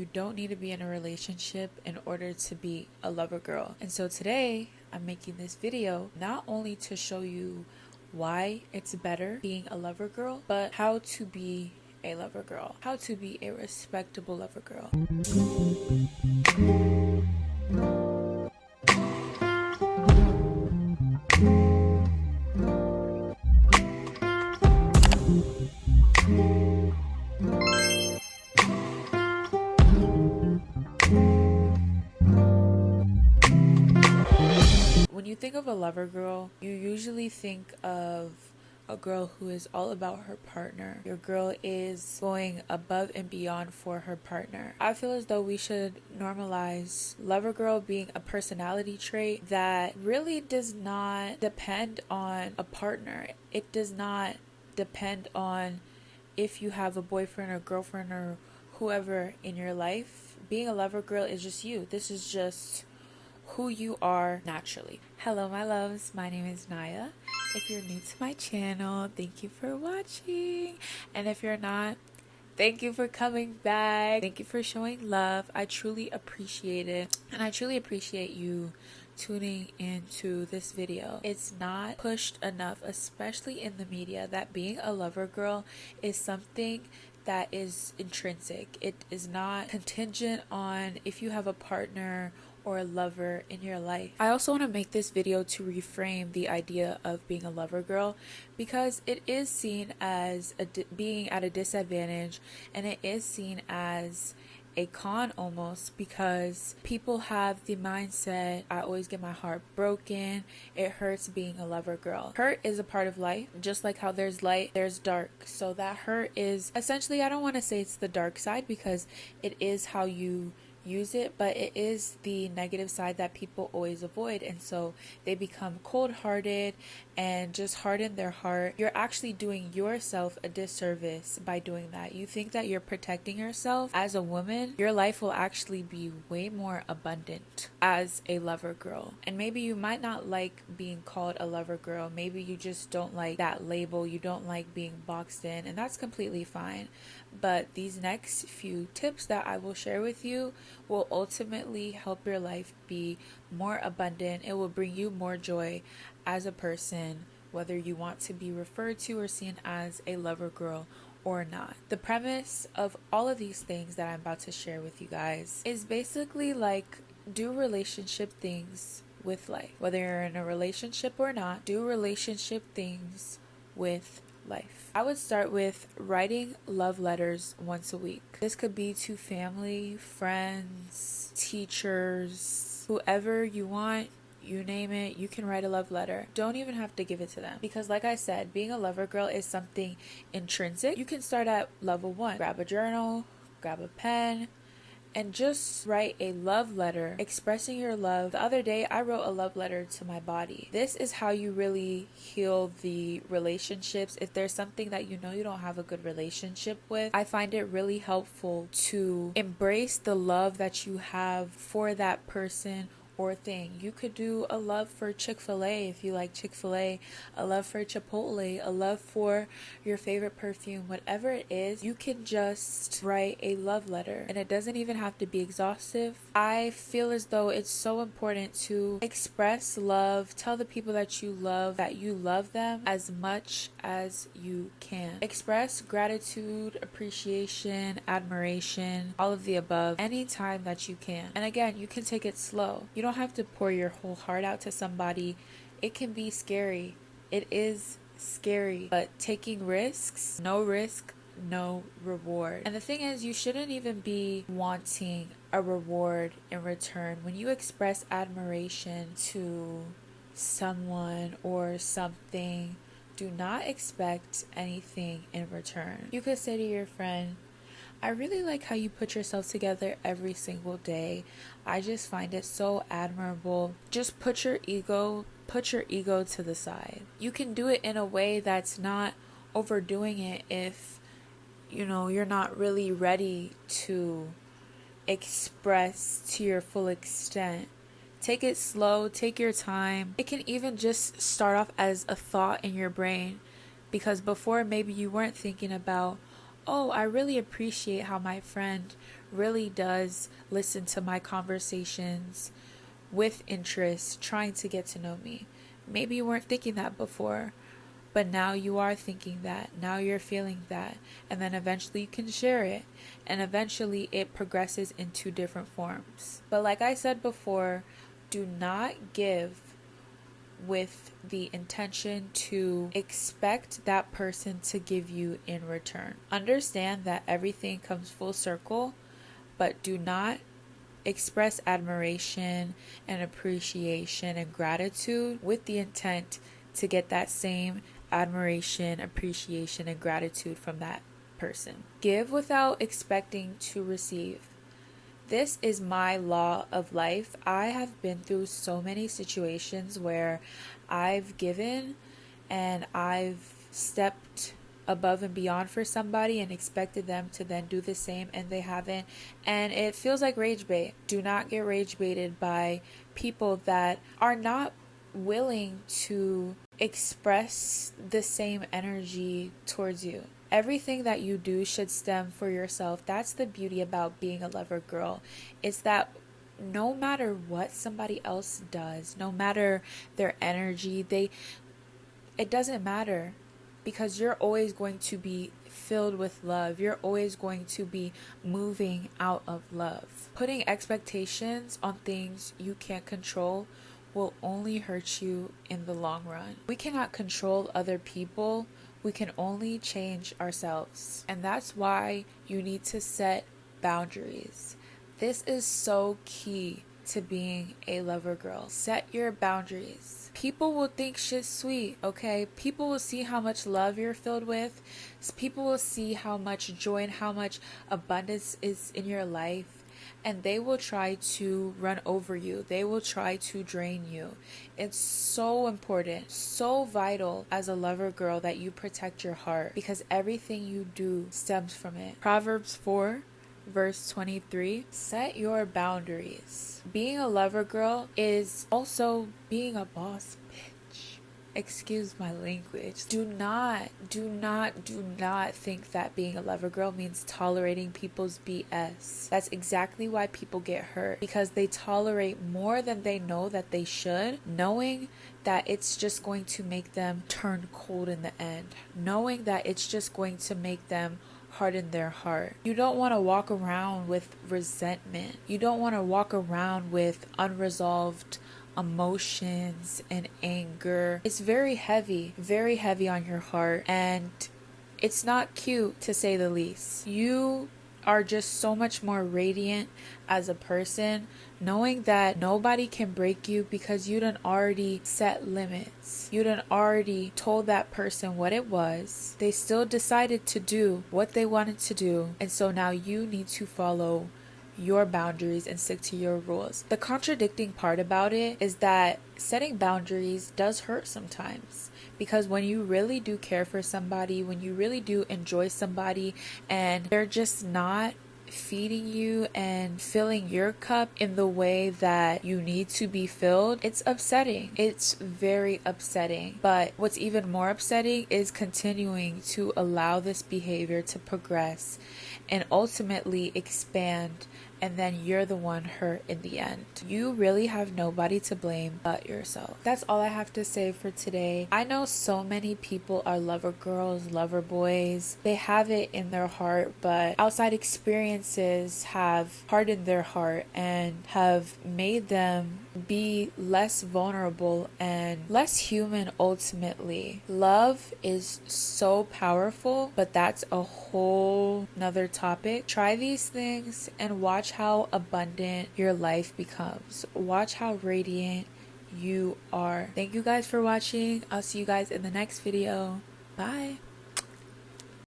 you don't need to be in a relationship in order to be a lover girl. And so today I'm making this video not only to show you why it's better being a lover girl, but how to be a lover girl, how to be a respectable lover girl. When you think of a lover girl, you usually think of a girl who is all about her partner. Your girl is going above and beyond for her partner. I feel as though we should normalize lover girl being a personality trait that really does not depend on a partner. It does not depend on if you have a boyfriend or girlfriend or whoever in your life. Being a lover girl is just you. This is just who you are naturally. Hello my loves, my name is Naya. If you're new to my channel, thank you for watching, and if you're not, thank you for coming back. Thank you for showing love. I truly appreciate it, and I truly appreciate you tuning into this video. It's not pushed enough, especially in the media, that being a lover girl is something that is intrinsic. It is not contingent on if you have a partner or a lover in your life. I also want to make this video to reframe the idea of being a lover girl, because it is seen as being at a disadvantage, and it is seen as a con almost, because people have the mindset, I always get my heart broken, it hurts being a lover girl. Hurt is a part of life, just like how there's light, there's dark. So that hurt is essentially, I don't want to say it's the dark side, because it is how you use it, but it is the negative side that people always avoid, and so they become cold-hearted and just harden their heart. You're actually doing yourself a disservice by doing that. You think that you're protecting yourself. As a woman, your life will actually be way more abundant as a lover girl. And maybe you might not like being called a lover girl, maybe you just don't like that label, you don't like being boxed in, and that's completely fine. But these next few tips that I will share with you will ultimately help your life be more abundant. It will bring you more joy as a person, whether you want to be referred to or seen as a lover girl or not. The premise of all of these things that I'm about to share with you guys is basically like, do relationship things with life. Whether you're in a relationship or not, do relationship things with life. I would start with writing love letters once a week. This could be to family, friends, teachers, whoever you want. You name it, you can write a love letter. Don't even have to give it to them, because like I said, being a lover girl is something intrinsic. You can start at level 1. Grab a journal, grab a pen, and just write a love letter expressing your love. The other day I wrote a love letter to my body. This is how you really heal the relationships. If there's something that you know you don't have a good relationship with, I find it really helpful to embrace the love that you have for that person or thing. You could do a love for Chick-fil-A if you like Chick-fil-A, a love for Chipotle, a love for your favorite perfume, whatever it is. You can just write a love letter, and it doesn't even have to be exhaustive. I feel as though it's so important to express love, tell the people that you love them as much as you can. Express gratitude, appreciation, admiration, all of the above, anytime that you can. And again, you can take it slow. You don't have to pour your whole heart out to somebody. It can be scary. It is scary, but taking risks, no risk, no reward. And the thing is, you shouldn't even be wanting a reward in return. When you express admiration to someone or something, do not expect anything in return. You could say to your friend, I really like how you put yourself together every single day. I just find it so admirable. Just put your ego to the side. You can do it in a way that's not overdoing it if you're not really ready to express to your full extent. Take it slow, take your time. It can even just start off as a thought in your brain, because before maybe you weren't thinking about, oh, I really appreciate how my friend really does listen to my conversations with interest, trying to get to know me. Maybe you weren't thinking that before, but now you are thinking that. Now you're feeling that. And then eventually you can share it. And eventually it progresses into different forms. But like I said before, do not give with the intention to expect that person to give you in return. Understand that everything comes full circle, but do not express admiration and appreciation and gratitude with the intent to get that same admiration, appreciation, and gratitude from that person. Give without expecting to receive. This is my law of life. I have been through so many situations where I've given and I've stepped above and beyond for somebody and expected them to then do the same, and they haven't, and it feels like rage bait. Do not get rage baited by people that are not willing to express the same energy towards you. Everything that you do should stem for yourself. That's the beauty about being a lover girl. It's that no matter what somebody else does, no matter their energy, it doesn't matter, because you're always going to be filled with love. You're always going to be moving out of love. Putting expectations on things you can't control will only hurt you in the long run. We cannot control other people. We can only change ourselves. And that's why you need to set boundaries. This is so key to being a lover girl. Set your boundaries. People will think shit's sweet, okay? People will see how much love you're filled with. People will see how much joy and how much abundance is in your life. And they will try to run over you. They will try to drain you. It's so important, so vital as a lover girl that you protect your heart, because everything you do stems from it. Proverbs 4 verse 23, set your boundaries. Being a lover girl is also being a boss bitch. Excuse my language. Do not think that being a lover girl means tolerating people's BS. That's exactly why people get hurt, because they tolerate more than they know that they should, knowing that it's just going to make them turn cold in the end, knowing that it's just going to make them harden their heart. You don't want to walk around with resentment. You don't want to walk around with unresolved emotions and anger. It's very heavy on your heart, and it's not cute, to say the least. You are just so much more radiant as a person, knowing that nobody can break you because you done already set limits. You done already told that person what it was. They still decided to do what they wanted to do, and so now you need to follow your boundaries and stick to your rules. The contradicting part about it is that setting boundaries does hurt sometimes, because when you really do care for somebody, when you really do enjoy somebody, and they're just not feeding you and filling your cup in the way that you need to be filled, it's upsetting. It's very upsetting. But what's even more upsetting is continuing to allow this behavior to progress and ultimately expand, and then you're the one hurt in the end. You really have nobody to blame but yourself. That's all I have to say for today. I know so many people are lover girls, lover boys. They have it in their heart, but outside experiences have hardened their heart and have made them be less vulnerable and less human ultimately. Love is so powerful, but that's a whole nother topic. Try these things and watch how abundant your life becomes. Watch how radiant you are. Thank you guys for watching. I'll see you guys in the next video. Bye.